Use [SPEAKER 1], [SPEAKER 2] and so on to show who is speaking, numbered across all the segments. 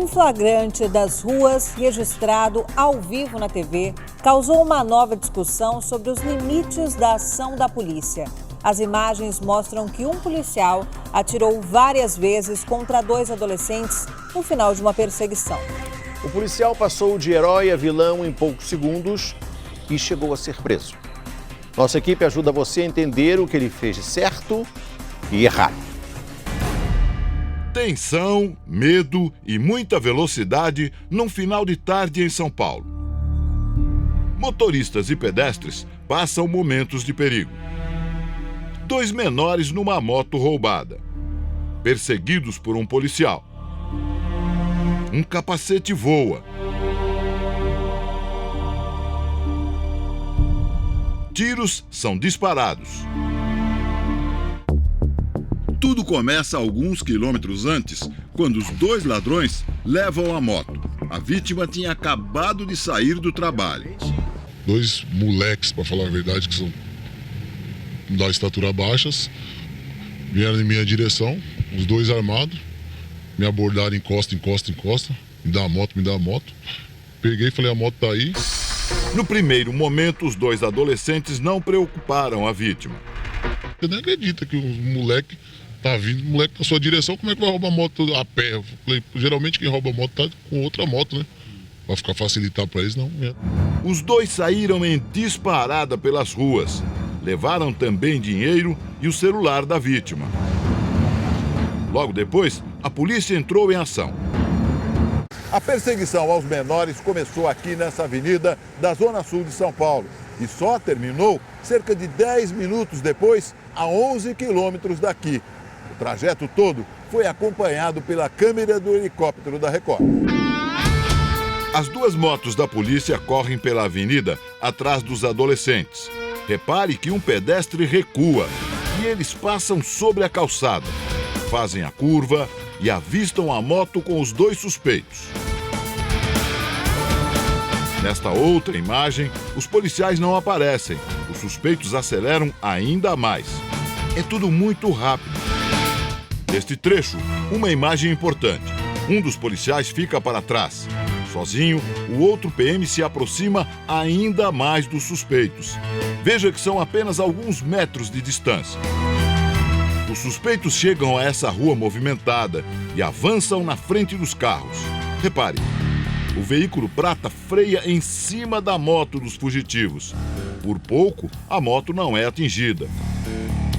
[SPEAKER 1] Um flagrante das ruas, registrado ao vivo na TV, causou uma nova discussão sobre os limites da ação da polícia. As imagens mostram que um policial atirou várias vezes contra dois adolescentes no final de uma perseguição.
[SPEAKER 2] O policial passou de herói a vilão em poucos segundos e chegou a ser preso. Nossa equipe ajuda você a entender o que ele fez de certo e errado.
[SPEAKER 3] Tensão, medo e muita velocidade num final de tarde em São Paulo. Motoristas e pedestres passam momentos de perigo. Dois menores numa moto roubada, perseguidos por um policial. Um capacete voa. Tiros são disparados. Tudo começa alguns quilômetros antes, quando os dois ladrões levam a moto. A vítima tinha acabado de sair do trabalho.
[SPEAKER 4] Dois moleques, para falar a verdade, que são da estatura baixas, vieram em minha direção, os dois armados, me abordaram, encosta, me dá a moto. Peguei e falei, a moto tá aí.
[SPEAKER 3] No primeiro momento, os dois adolescentes não preocuparam a vítima.
[SPEAKER 4] Você nem acredita que o moleque tá vindo, o moleque na sua direção, como é que vai roubar a moto a pé? Eu falei, geralmente quem rouba a moto tá com outra moto, né? Vai ficar facilitar para eles, não.
[SPEAKER 3] Os dois saíram em disparada pelas ruas. Levaram também dinheiro e o celular da vítima. Logo depois, a polícia entrou em ação. A perseguição aos menores começou aqui nessa avenida da Zona Sul de São Paulo e só terminou cerca de 10 minutos depois, a 11 quilômetros daqui. O trajeto todo foi acompanhado pela câmera do helicóptero da Record. As duas motos da polícia correm pela avenida atrás dos adolescentes. Repare que um pedestre recua e eles passam sobre a calçada. Fazem a curva e avistam a moto com os dois suspeitos. Nesta outra imagem, os policiais não aparecem. Os suspeitos aceleram ainda mais. É tudo muito rápido. Neste trecho, uma imagem importante. Um dos policiais fica para trás. Sozinho, o outro PM se aproxima ainda mais dos suspeitos. Veja que são apenas alguns metros de distância. Os suspeitos chegam a essa rua movimentada e avançam na frente dos carros. Repare, o veículo prata freia em cima da moto dos fugitivos. Por pouco, a moto não é atingida.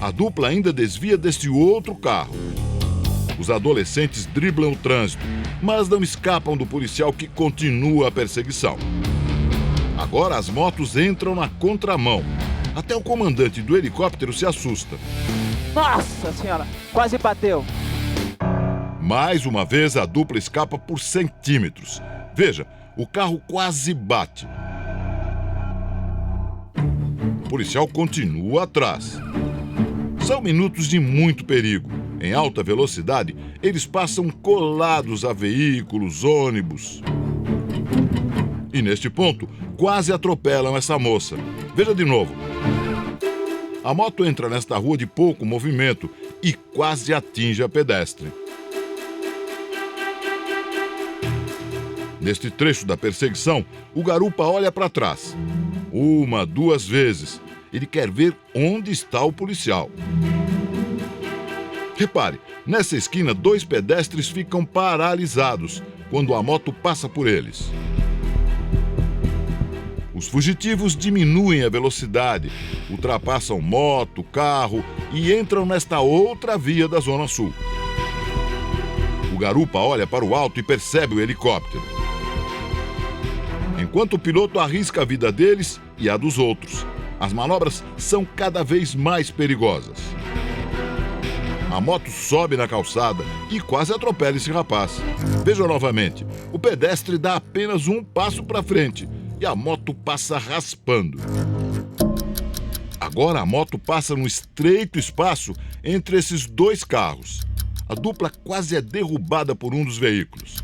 [SPEAKER 3] A dupla ainda desvia deste outro carro. Os adolescentes driblam o trânsito, mas não escapam do policial que continua a perseguição. Agora as motos entram na contramão. Até o comandante do helicóptero se assusta.
[SPEAKER 5] Nossa senhora, quase bateu.
[SPEAKER 3] Mais uma vez a dupla escapa por centímetros. Veja, o carro quase bate. O policial continua atrás. São minutos de muito perigo. Em alta velocidade, eles passam colados a veículos, ônibus. E neste ponto, quase atropelam essa moça. Veja de novo. A moto entra nesta rua de pouco movimento e quase atinge a pedestre. Neste trecho da perseguição, o garupa olha para trás. Uma, duas vezes. Ele quer ver onde está o policial. Repare, nessa esquina, dois pedestres ficam paralisados quando a moto passa por eles. Os fugitivos diminuem a velocidade, ultrapassam moto, carro e entram nesta outra via da Zona Sul. O garupa olha para o alto e percebe o helicóptero. Enquanto o piloto arrisca a vida deles e a dos outros. As manobras são cada vez mais perigosas. A moto sobe na calçada e quase atropela esse rapaz. Veja novamente, o pedestre dá apenas um passo para frente e a moto passa raspando. Agora a moto passa num estreito espaço entre esses dois carros. A dupla quase é derrubada por um dos veículos.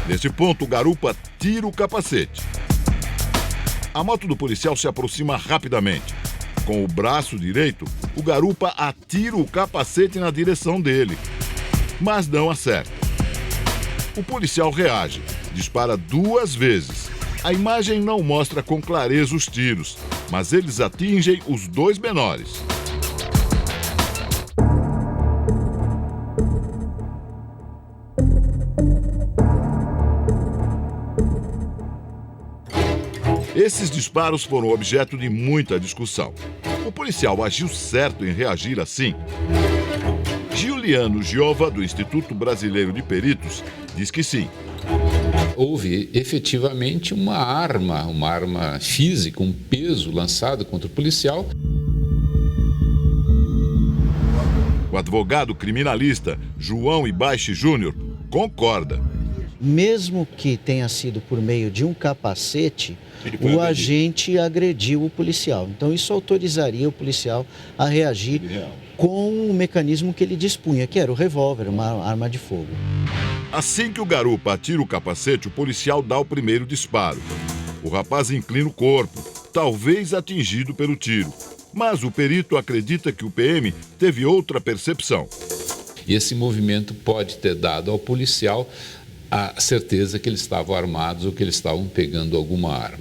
[SPEAKER 3] Nesse ponto, o garupa tira o capacete. A moto do policial se aproxima rapidamente. Com o braço direito, o garupa atira o capacete na direção dele. mas não acerta. O policial reage, dispara 2 vezes. A imagem não mostra com clareza os tiros, mas eles atingem os 2 menores. Esses disparos foram objeto de muita discussão. O policial agiu certo em reagir assim? Giuliano Giova, do Instituto Brasileiro de Peritos, diz que sim.
[SPEAKER 6] Houve efetivamente uma arma física, um peso lançado contra o policial.
[SPEAKER 3] O advogado criminalista João Ibaixe Júnior concorda.
[SPEAKER 7] Mesmo que tenha sido por meio de um capacete, o agente agrediu o policial. Então isso autorizaria o policial a reagir com o mecanismo que ele dispunha, que era o revólver, uma arma de fogo.
[SPEAKER 3] Assim que o garupa atira o capacete, o policial dá o primeiro disparo. O rapaz inclina o corpo, talvez atingido pelo tiro. Mas o perito acredita que o PM teve outra percepção.
[SPEAKER 6] E esse movimento pode ter dado ao policial a certeza que eles estavam armados ou que eles estavam pegando alguma arma.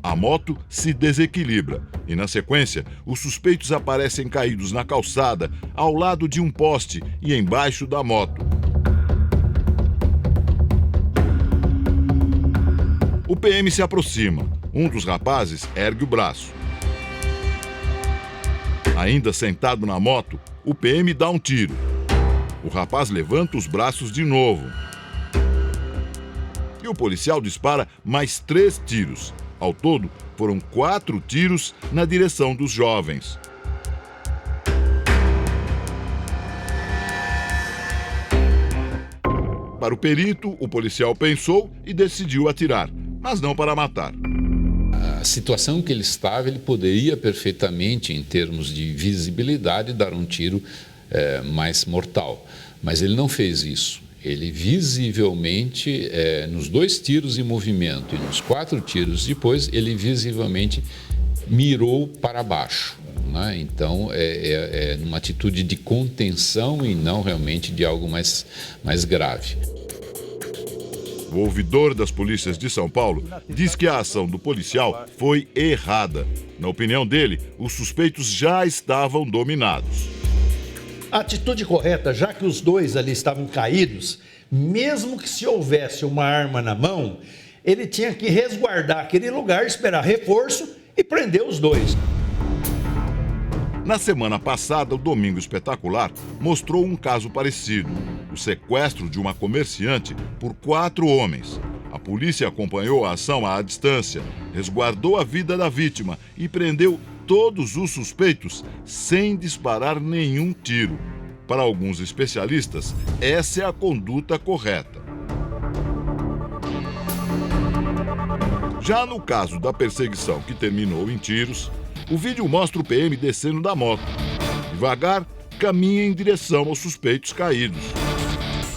[SPEAKER 3] A moto se desequilibra e, na sequência, os suspeitos aparecem caídos na calçada, ao lado de um poste e embaixo da moto. O PM se aproxima. Um dos rapazes ergue o braço. Ainda sentado na moto, o PM dá um tiro. O rapaz levanta os braços de novo. E o policial dispara mais 3 tiros. Ao todo, foram 4 tiros na direção dos jovens. Para o perito, o policial pensou e decidiu atirar, mas não para matar.
[SPEAKER 6] A situação que ele estava, ele poderia perfeitamente, em termos de visibilidade, dar um tiro mais mortal. Mas ele não fez isso. Ele visivelmente, nos 2 tiros em movimento e nos 4 tiros depois, ele visivelmente mirou para baixo, né? Então, numa atitude de contenção e não realmente de algo mais grave.
[SPEAKER 3] O ouvidor das polícias de São Paulo diz que a ação do policial foi errada. Na opinião dele, os suspeitos já estavam dominados.
[SPEAKER 8] A atitude correta, já que os 2 ali estavam caídos, mesmo que se houvesse uma arma na mão, ele tinha que resguardar aquele lugar, esperar reforço e prender os 2.
[SPEAKER 3] Na semana passada, o Domingo Espetacular mostrou um caso parecido: o sequestro de uma comerciante por 4 homens. A polícia acompanhou a ação à distância, resguardou a vida da vítima e prendeu todos os suspeitos sem disparar nenhum tiro. Para alguns especialistas, essa é a conduta correta. Já no caso da perseguição que terminou em tiros, o vídeo mostra o PM descendo da moto. Devagar, caminha em direção aos suspeitos caídos.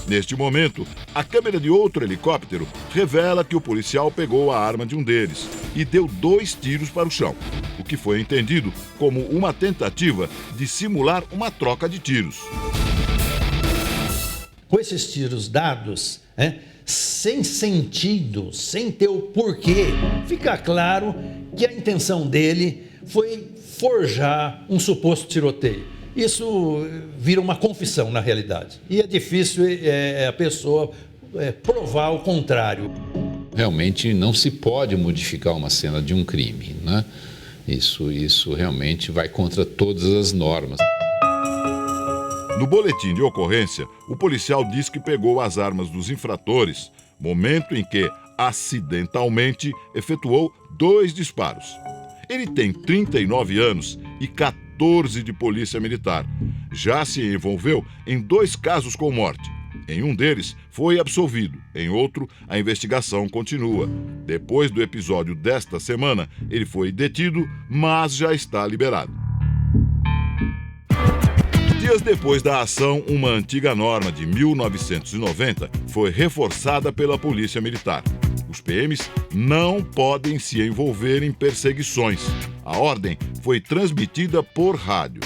[SPEAKER 3] Neste momento, a câmera de outro helicóptero revela que o policial pegou a arma de um deles e deu 2 tiros para o chão, o que foi entendido como uma tentativa de simular uma troca de tiros.
[SPEAKER 8] Com esses tiros dados, sem sentido, sem ter o porquê, fica claro que a intenção dele foi forjar um suposto tiroteio. Isso vira uma confissão na realidade. E é difícil a pessoa provar o contrário.
[SPEAKER 6] Realmente não se pode modificar uma cena de um crime, né? Isso realmente vai contra todas as normas.
[SPEAKER 3] No boletim de ocorrência, o policial diz que pegou as armas dos infratores, momento em que, acidentalmente, efetuou 2 disparos. Ele tem 39 anos e 14 de polícia militar. Já se envolveu em 2 casos com morte. Em um deles, foi absolvido. Em outro, a investigação continua. Depois do episódio desta semana, ele foi detido, mas já está liberado. Dias depois da ação, uma antiga norma de 1990 foi reforçada pela Polícia Militar. O Os PMs não podem se envolver em perseguições. A ordem foi transmitida por rádio.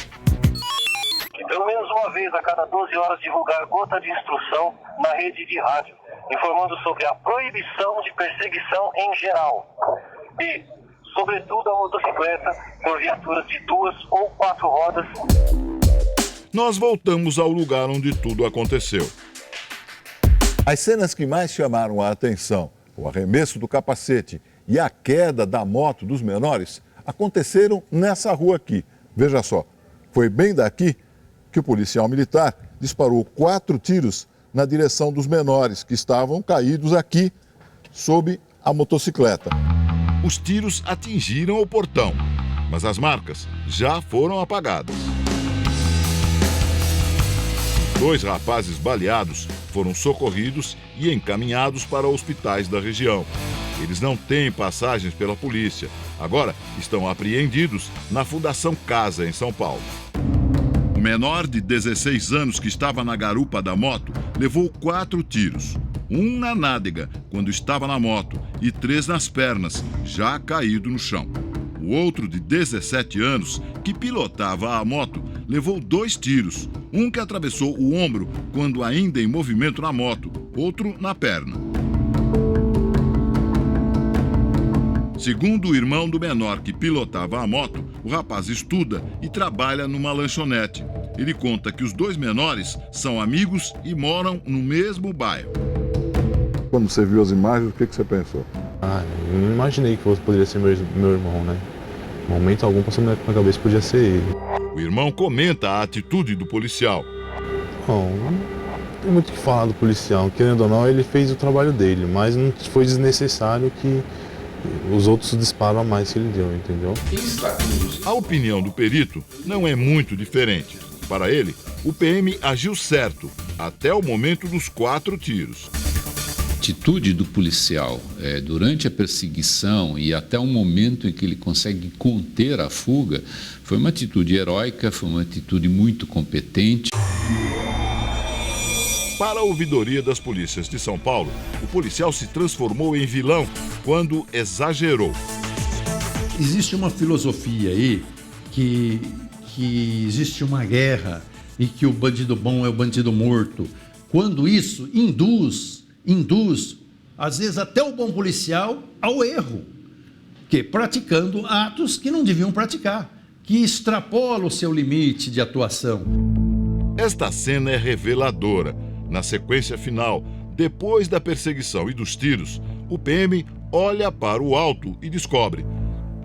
[SPEAKER 9] Pelo menos uma vez a cada 12 horas divulgar gota de instrução na rede de rádio, informando sobre a proibição de perseguição em geral e, sobretudo, a motocicleta por viaturas de 2 ou 4 rodas.
[SPEAKER 3] Nós voltamos ao lugar onde tudo aconteceu.
[SPEAKER 10] As cenas que mais chamaram a atenção, o arremesso do capacete e a queda da moto dos menores, aconteceram nessa rua aqui. Veja só, foi bem daqui que o policial militar disparou 4 tiros na direção dos menores que estavam caídos aqui sob a motocicleta.
[SPEAKER 3] Os tiros atingiram o portão, mas as marcas já foram apagadas. Os 2 rapazes baleados foram socorridos e encaminhados para hospitais da região. Eles não têm passagens pela polícia. Agora estão apreendidos na Fundação Casa, em São Paulo. O menor de 16 anos que estava na garupa da moto levou 4 tiros. 1 na nádega, quando estava na moto, e 3 nas pernas, já caído no chão. O outro, de 17 anos, que pilotava a moto, levou 2 tiros. Um que atravessou o ombro quando ainda em movimento na moto, outro na perna. Segundo o irmão do menor que pilotava a moto, o rapaz estuda e trabalha numa lanchonete. Ele conta que os 2 menores são amigos e moram no mesmo bairro.
[SPEAKER 10] Quando você viu as imagens, o que você pensou?
[SPEAKER 11] Eu não imaginei que poderia ser meu irmão, né? No momento algum passou na cabeça que podia ser ele.
[SPEAKER 3] O irmão comenta a atitude do policial.
[SPEAKER 11] Não tem muito o que falar do policial. Querendo ou não, ele fez o trabalho dele, mas não foi desnecessário que os outros disparam a mais que ele deu, entendeu?
[SPEAKER 3] A opinião do perito não é muito diferente. Para ele, o PM agiu certo até o momento dos 4 tiros.
[SPEAKER 6] A atitude do policial durante a perseguição e até o momento em que ele consegue conter a fuga foi uma atitude heróica, foi uma atitude muito competente.
[SPEAKER 3] Para a ouvidoria das polícias de São Paulo, o policial se transformou em vilão quando exagerou.
[SPEAKER 8] Existe uma filosofia aí que existe uma guerra e que o bandido bom é o bandido morto. Quando isso induz, às vezes até o bom policial, ao erro, praticando atos que não deviam praticar, que extrapolam o seu limite de atuação.
[SPEAKER 3] Esta cena é reveladora. Na sequência final, depois da perseguição e dos tiros, o PM olha para o alto e descobre: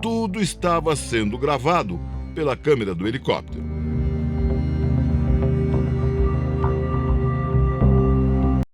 [SPEAKER 3] tudo estava sendo gravado pela câmera do helicóptero.